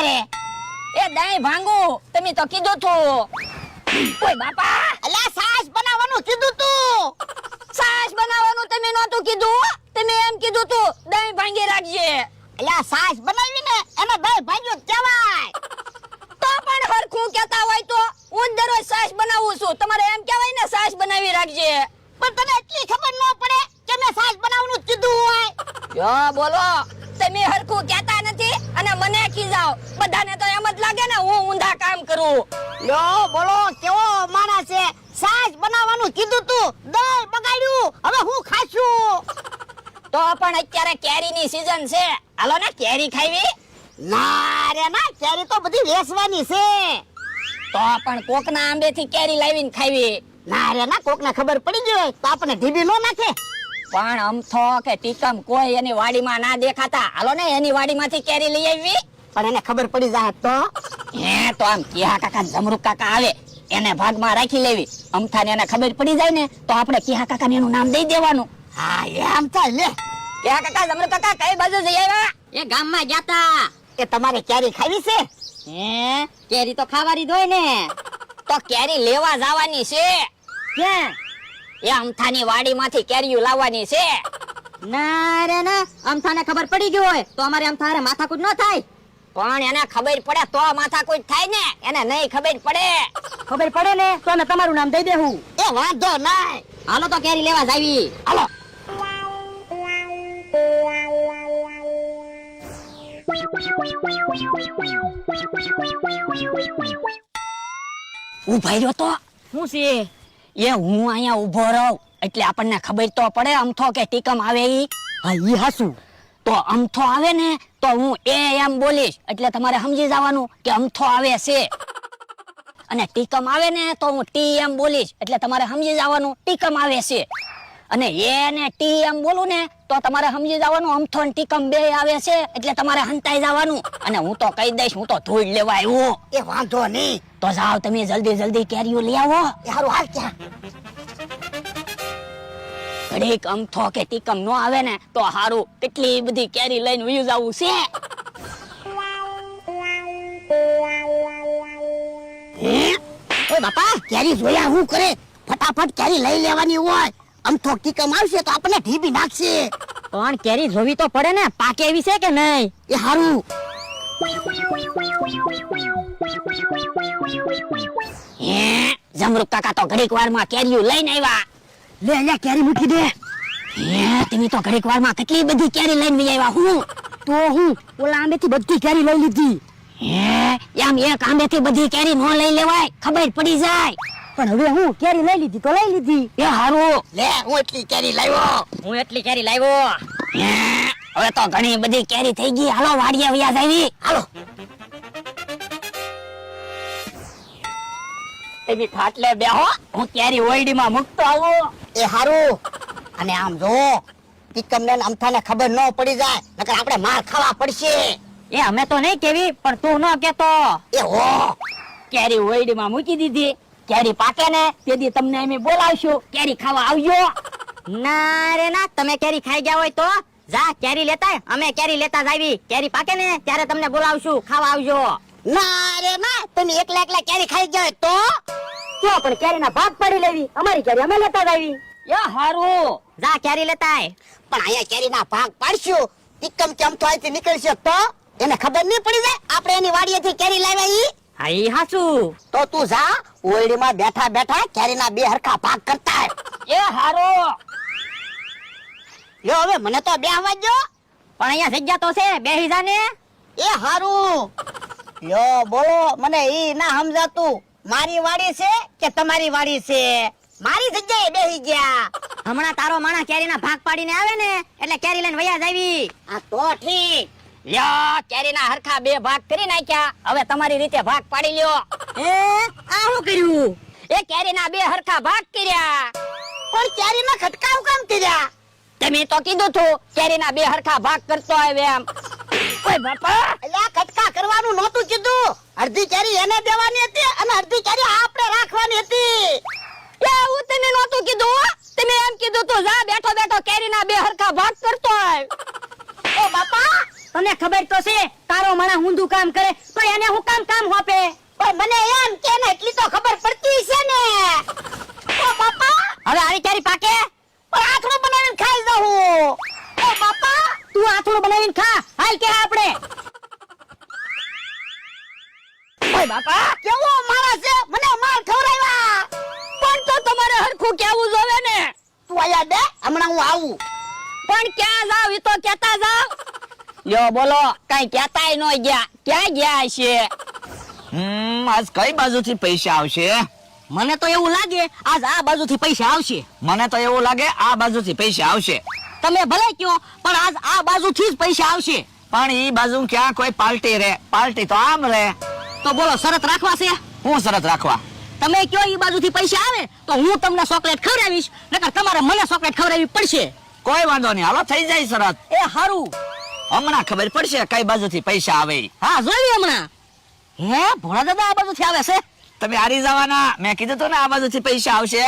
કરે? એ દહીં ભાંગુ તમે તો કીધું તું. ઓય બાપા, અલા સાસ બનાવવાનું કીધું તું. છાશ બનાવવાનું તમે નહોતું કીધું. તમે એમ કીધું તું દહીં ભાંગી રાખજે. અલા સાસ બનાવીને એને દહીં ભાંગ્યું કહેવાય. તો પણ હરખું કહેતા હોય તો હું દરરોજ છાશ બનાવું છું. તમારે એમ કહેવાય ને છાશ બનાવી રાખજે. પણ તને એટલી ખબર ન પડે કે મેં સાસ બનાવવાનું કીધું હોય. જો બોલો, તમે હરખું કહેતા નથી અને મને ખીજાવ. બધાને તો એમ જ લાગે ને હું ઊંધા કામ કરું. લો બોલો કેવો માણસ છે. સાસ બનાવવાનું કીધું તું, દહીં બગાડ્યું, હવે હું ખાશું? તો પણ અત્યારે કેરીની સીઝન છે, હાલો ને કેરી ખાવી. ના રે ના, કેરી તો બધી વેચવાની છે. તો પણ કોકના આંબેથી કેરી લાવીને ખાવી. ના રે ના, કોકને ખબર પડી ગઈ હોય તો આપણે ઢીબી નો નાખે. પણ અમથો કે ટીકમ કોઈ એની વાડીમાં ના દેખાતા, હાલો ને એની વાડીમાંથી કેરી લઈ આવી. પણ એને ખબર પડી જાય તો? હે તો આમ કિહા કાકા જમરૂક કાકા આવે એને ભાગમાં રાખી લેવી. અમથાને એને ખબર પડી જાય ને તો આપણે કિહા કાકાને એનું નામ દઈ દેવાનું. હા એમ થાય લે. કિહા કાકા જમરૂક કાકા કઈ બાજુ જઈ આવ્યા? એ ગામમાં જાતા. એ તમારે કેરી ખાવી છે? હે કેરી તો ખાવાની જ હોય ને. તો કેરી લેવા જવાની છે. ક્યાં? એ અમથાની વાડીમાંથી કેરીઓ લાવવાની છે. ના રે ના, અમથાને ખબર પડી ગઈ હોય તો અમારે અમથારે માથાકૂટ ન થાય. પણ એને ખબર પડે તો માથાકૂટ થાય ને, એને નહીં ખબર પડે. ખબર પડે ને તો અમે તમારું નામ દઈ દેવું. એ વાંધો નહીં. હાલો તો કેરી લેવા જાવી. હાલો. ઉભા રહ્યો તો શું છે? એ હું અહીંયા ઊભો રહું એટલે આપણને ખબર તો પડે અમથો કે ટીકમ આવે ઈ. હા ઈ હાસુ. તો અમથો આવે ને તો હું એમ બોલીશ એટલે તમારે સમજી જવાનું કે અમથો આવે છે. અને ટીકમ આવે ને તો હું ટી એમ બોલીશ એટલે તમારે સમજી જવાનું ટીકમ આવે છે. અને એ ને ટી એમ બોલું ને તો તમારે સમજી જવાનું અમથો ને ટીકમ બે આવે છે એટલે તમારે હંતાઈ જવાનું. અને હું તો કહી દઈશ હું તો ધૂળ લેવા આવ્યો. એ વાંધો નહીં. તો જાઓ તમે જલ્દી જલ્દી કેરીઓ લઈ આવો. એ હારું હાલ ક્યાં? ઘડીક અમથો કે ટીકમ નો આવે ને તો હારું, કેટલી બધી કેરી લઈને વયું જાવું છે. ઓય બાપા, કેરી જોયા હું કરે? ફટાફટ કેરી લઈ લેવાની હોય. અમથો ટીકમ આવશે તો આપણને ઢીબી નાખશે. પણ કેરી જોવી તો પડે ને, પાકે એવી છે કે નહીં? એ હારું. હે જમરૂક કાકા તો ઘડીક વારમાં કેરીઓ લઈને આવ્યા. લે અહીંયા કેરી મૂકી દે. હે તમે તો ઘડીક વારમાં કેટલી બધી કેરી લઈને વઈ આવ્યા. હું તો હું ઓલા આંબેથી બધી કેરી લઈ લીધી. હે એમ એક આંબેથી બધી કેરી નો લઈ લેવાય, ખબર પડી જાય. પણ હવે હું કેરી લઈ લીધી તો લઈ લીધી. એ હારું. લે હું એટલી કેરી લાવ્યો. હું એટલી કેરી લાવ્યો. હે હવે તો ઘણી બધી કેરી થઈ ગઈ, હાલો વાડીએ વયા જાવી. હાલો. તમે ખાટલે બેહો, હું કેરી ઓયડીમાં મૂકતો આવું. એ હારું. અને આમ જો ટીકમ ને અમથાને ખબર ન પડી જાય નકર આપણે માર ખાવા પડશે. એ અમે તો નહીં કેવી, પણ તું ન કેતો. એ હો. કેરી ઓયડીમાં મૂકી દીધી. કેરી પાકે ને તેથી તમને અમે બોલાવશું, કેરી ખાવા આવજો. ના રે ના, તમે કેરી ખાઈ ગયા હોય તો જા કેરી લેતા આય. અમે કેરી લેતા જાવી. કેરી પાકે ને ત્યારે તમને બોલાવશું, ખાવા આવજો. ના રે ના, તમે એકલા એકલા કેરી ખાઈ જાય તો? જો પણ કેરીના ભાગ પાડી લેવી, અમારી કેરી અમે લેતા જાવી. એ હારું. જા કેરી લેતા આય. પણ અહીંયા કેરીના ભાગ પાડશું, ટીકમ કેમ તો અહીંથી નીકળશે તો એને ખબર નહીં પડી જાય આપણે એની વાડીએથી કેરી લાવ્યા ઈ. હા ઈ હાચું. તો તું જા ઓરડીમાં બેઠા બેઠા કેરીના બે હરખા ભાગ કરતા એ હારું. લ્યો હવે મને તો બેહવા દો. પણ અહીંયા જગ્યા તો છે, બેહી જા ને. એ હારું. લ્યો બોલો, મને ઈ ના સમજાતું. મારી વાડી છે કે તમારી વાડી છે? મારી જગ્યાએ બેહી ગયા. હમણાં તારો માણસ કેરીના ભાગ પાડીને આવે ને એટલે કેરી લઈને વયા જાવી. આ તો ઠીક. લ્યો કેરીના હરખા બે ભાગ કરી નાખ્યા, હવે તમારી રીતે ભાગ પાડી લ્યો. આ શું કર્યું? એ કેરીના બે હરખા ભાગ કર્યા. પણ કેરીના ખટકાવ કામ કર્યા? તમે તો કીધું તું કેરીના બે હરખા ભાગ કરતો આવે એમ. ઓય બાપા, અલ્યા ખટકા કરવાનું નહોતું કીધું. અડધી કેરી એને દેવાની હતી અને અડધી કેરી આપણે રાખવાની હતી. એવું તમે નહોતું કીધું હો? તમે એમ કીધું તું જા બેઠો બેઠો કેરીના બે હરખા ભાગ કરતો આવ. ઓ બાપા, તને ખબર તો છે તારો માણા ઊંધું કામ કરે તો એને હું કામ હોપે. પણ મને એમ કે ને એટલી તો ખબર પડતી છે ને. ઓ બાપા, હવે આરી કેરી પાકે પણ આથડું બનાવીને ખાઈ જાઉં. ઓ બાપા, તું આથોડું બનાવીને ખા. હાલ કે આપણે ઓય બાપા, કેવો માણસ છે, મને માર ખવડાવ્યા. પણ તો તમારે હરખું કેવું જોવે ને. તું આયા દે, હમણાં હું આવું. પણ ક્યાં જાવ ઈ તો કેતા જાવ. લ્યો બોલો, કઈ કેતાય ન ગયા. ક્યાં ગયા છે? આજ કઈ બાજુથી પૈસા આવશે? મને તો એવું લાગે આજ આ બાજુથી પૈસા આવશે. મને તો એવું લાગે આ બાજુથી પૈસા આવશે. તમે ભલે કયો પણ આજ આ બાજુથી જ પૈસા આવશે. પણ ઈ બાજુ ક્યાં કોઈ પાર્ટી રે? પાર્ટી તો આમ રે. તો બોલો શરત રાખવા છે? હું શરત રાખવા? તમે કયો ઈ બાજુથી પૈસા આવે તો હું તમને ચોકલેટ ખવડાવીશ, નકર તમારે મને ચોકલેટ ખવડાવવી પડશે. કોઈ વાંધો નહીં, હાલો થઈ જાય શરત. એ હારું. હમણાં ખબર પડશે કઈ બાજુથી પૈસા આવે ઈ. હા જોઈ હમણાં. હે ભોળા દાદા આ બાજુથી આવે છે? તમે હારી જવાના, મેં કીધું તો ને આ બાજુથી પૈસા આવશે.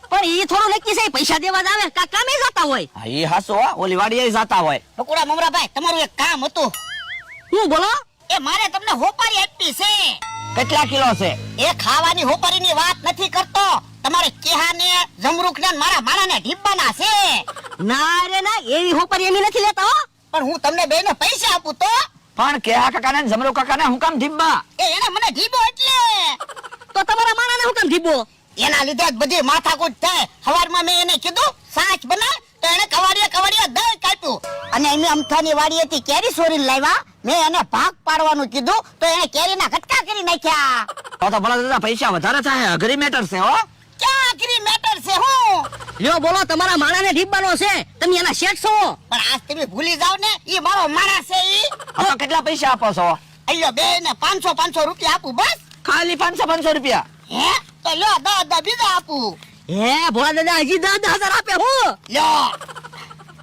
પણ ઈ થોડું નક્કી છે, પૈસા દેવા જ આવે કા કામે જતા હોય. હા, ઈ હાસો હો, ઓલી વાડીએ જાતા હોય. બકુડા મમરાભાઈ, તમારું એક કામ હતું. હું બોલો? એ મારે તમને હોપારી આપી છે. કેટલા કિલો છે? એ ખાવાની હોપારીની વાત નથી કરતો, તમારે કેહાને જમરૂખને ને મારા માણાને ઢીબ્બાના છે. ના રે ના, એવી હોપરી એમી નથી લેતા હો. પણ હું તમને બેને પૈસા આપું તો પણ કેહા કાકાને ને જમરૂ કાકાને હું કામ ઢીબ્બા? એને મને ઢીબો એટલે તો તમારા માણાને હું કેમ ઢીબો? એના લીધે જ બધી માથાકૂટ થાય. સવારમાં મેં એને કીધું સાચ બના, તો એને કવાડીએ દહીં કાપ્યું. અને એની અમથાની વાડીએથી કેરી સોરીને લાવ્યા. મેં એને ભાગ પાડવાનું કીધું તો એને કેરીના કટકા કરી નાખ્યા. તો ભલા દાદા પૈસા વધારે થાય, અઘરી મેટર છે હો. ક્યાં આખરી મેટર છે હું? લ્યો બોલો, તમારા માણાને ઢીબવાનો છે, તમે એના શેઠ છો. પણ આજ તમે ભૂલી જાવ ને, ઈ મારો માણસ છે. ઈ હવે કેટલા પૈસા આપો છો? અయ్యో બે ને 500 રૂપિયા આપું બસ. ખાલી 500 રૂપિયા? હે તો લ્યો 10 બીજા આપું. હે ભોળા દાદા હજી 10,000 આપે હું? લ્યો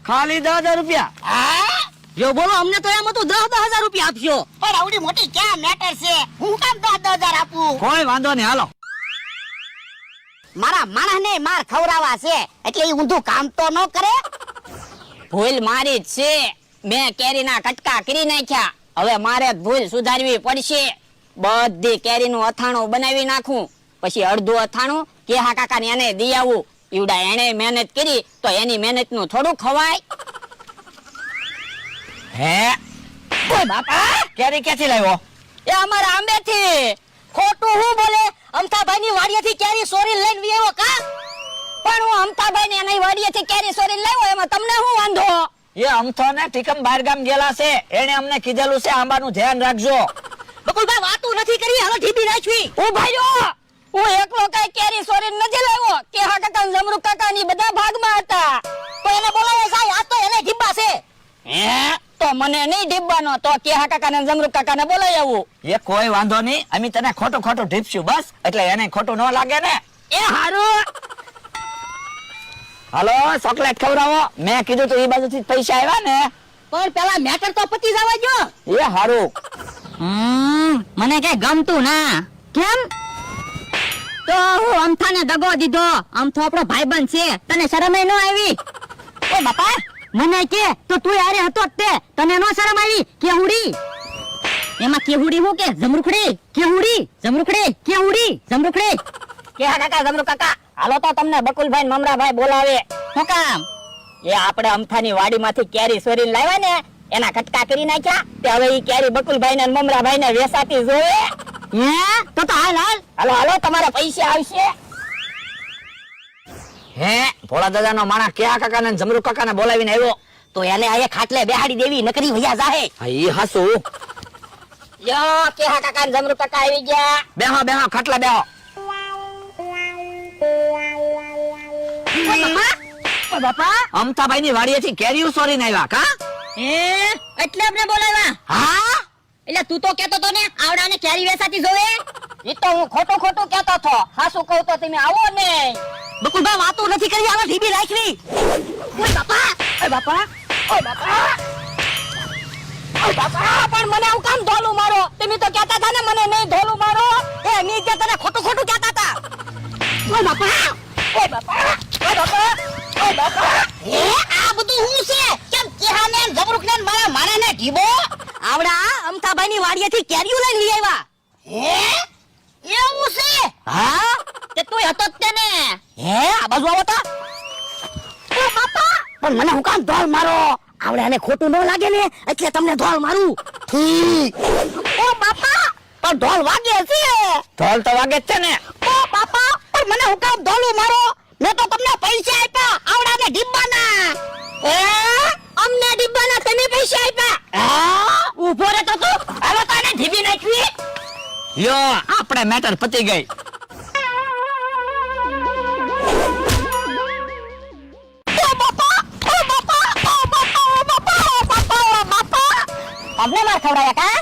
ખાલી 10,000 રૂપિયા? હા, લ્યો બોલો, અમને તો એમ હતું 10,000 રૂપિયા આપશો. પણ આવડી મોટી ક્યાં મેટર છે? હું કામ 10,000 આપું? કોઈ વાંધો નહીં, હાલો. મારા માણસને માર ખવડાવવા છે એટલે ઈ ઊંધું કામ તો ન કરે. ભૂલ મારી જ છે. મેં કેરીના કટકા કરી નાખ્યા. હવે મારે ભૂલ સુધારવી પડશે. બધી કેરીનું અથાણું બનાવી નાખું, પછી અડધું અથાણું કેહા કાકાને એને દઈ આવું. ઈવડા એને મહેનત કરી તો એની મહેનતનું થોડું ખવાય. હે ઓય બાપા, કેરી ક્યાંથી લાવ્યો? એ અમારા આંબેથી. ખોટું હું બોલે? અમથાભાઈની વાડીએથી કેરી સોરી લઈને આવ્યો કા? પણ હું અમતાભાઈને એની વાડીએથી કેરી સોરીને લાવ્યો, એમાં તમને શું વાંધો? એ અમથો ને ટીકમ બહાર ગામ ગયેલા છે, એને અમને કીધેલું છે આંબાનું ધ્યાન રાખજો. બકુલભાઈ વાતું નથી કરી, હાલો ઢીબી નાખવી. ઉભા રહ્યો, હું એકલો કઈ કેરી સોરીને નથી લાવ્યો. કેહા કાકા ને જમરૂ કાકાની બધા ભાગમાં હતા. તો એને બોલાવો સાહેબ, આજ તો એને ઢીબા છે. હે તો મને નહીં ઢીબવાનો, તો કેહા કાકા ને જમરૂ કાકાને બોલાવી આવું. એ કોઈ વાંધો નહીં, અમે તને ખોટું ઢીપશું બસ, એટલે એને ખોટું ન લાગે ને. એ હારું. હાલો ચોકલેટ ખવડાવો. મેં કીધું તો એ બાજુથી પૈસા આવ્યા ને. પણ પેલા મેટર તો પતી જવા જો. એ હારું. મને કઈ ગમતું ના. કેમ? તો હું અમથાને દગો દીધો. અમથો આપણો ભાઈબંધ છે, તને શરમ ન આવી? એ બાપા, મને કે તો તું યારે હતો જ તે, તને નો શરમ આવી? કેહુડી એમાં કેહુડી હું કે જમરૂખડી? કેહુડી જમરૂખડી, કેહુડી જમરૂખડી. કેહા કાકા જમરૂ કાકા, હાલો તો તમને બકુલભાઈ ને મમરાભાઈ બોલાવે. શું કામ? એ આપણે અમથાની વાડીમાંથી કેરી સોરીને લાવ્યા ને, એના કટકા કરી નાખ્યા. તે હવે ઈ કેરી બકુલભાઈ ને મમરાભાઈ ને વેસાતી જોવે. હે તો હાલ હાલ. હાલો હાલો, તમારા પૈસા આવશે. હે ભોળા દાદા નો માણસ કેહા કાકા ને જમરૂ કાકા ને બોલાવીને આવ્યો. તો એને આયે ખાટલે બેહાડી દેવી, નકરી વયા જાહે. હા, ઈ હાસુ. લ્યો કેહા કાકા ને જમરૂ કાકા આવી ગયા. બેહો બેહો, ખાટલા બેહો. ઓ બાપા, અમતાભાઈ ની વાડીએથી કેરીઓ સોરીને આવ્યા કા? એટલે આપણે બોલાવ્યા? હા, એટલે તું તો કેતો તો ને આવડાને કેરી વેસાતી જોવે. ઈ તો હું ખોટું કહેતો હતો. હાસુ કહું તો તમે આવો ને. બકુલભાઈ વાતું નથી કરી, આનો ઢીબી રાખવી. ઓય બાપા, ઓય બાપા, ઓય બાપા, ઓય બાપા, પણ મને આવું કામ ધોલું મારો? તમે તો કહેતા હતા ને મને નહીં ધોલું મારો. એ મી જે તને ખોટું કહેતા હતા. ઓય બાપા, ઓય બાપા, ઓય બાપા, ઓય બાપા. એ આ બધું હું છે? કેમ કેહાને જમરૂખને મારા માણાને ઢીબો? આવડા અમથાભાઈ ની વાડીએથી કેરીઓ લઈને લઈ આવ્યા. હે એવું છે? હા તે તું હતો જ તે ને. હે આ બાજુ આવો તો. ઓ બાપા, પણ મને હું કામ ધોલ મારો? આવડે આને ખોટું ન લાગે ને એટલે તમને ધોલ મારું. ઠીક. ઓ બાપા, પણ ઢોલ વાગે છે. ઢોલ તો વાગે જ છે ને. ઓ બાપા, પણ મને હું કામ ધોલું મારો? મેં તો તમને પૈસા આપ્યા આવડાને ડીબ્બાના. અમને ડિબ્બાના તમે પૈસા આપ્યા. ઊભો રે તો તું. હવે તો એને ઢીબી નાખવી. યો આપણે મેટર પતી ગઈ. ઓ બાપા, ઓ બાપા, ઓ બાપા, ઓ બાપા, ઓ બાપા, ઓ બાપા. તમને માર ખવડાયા કા?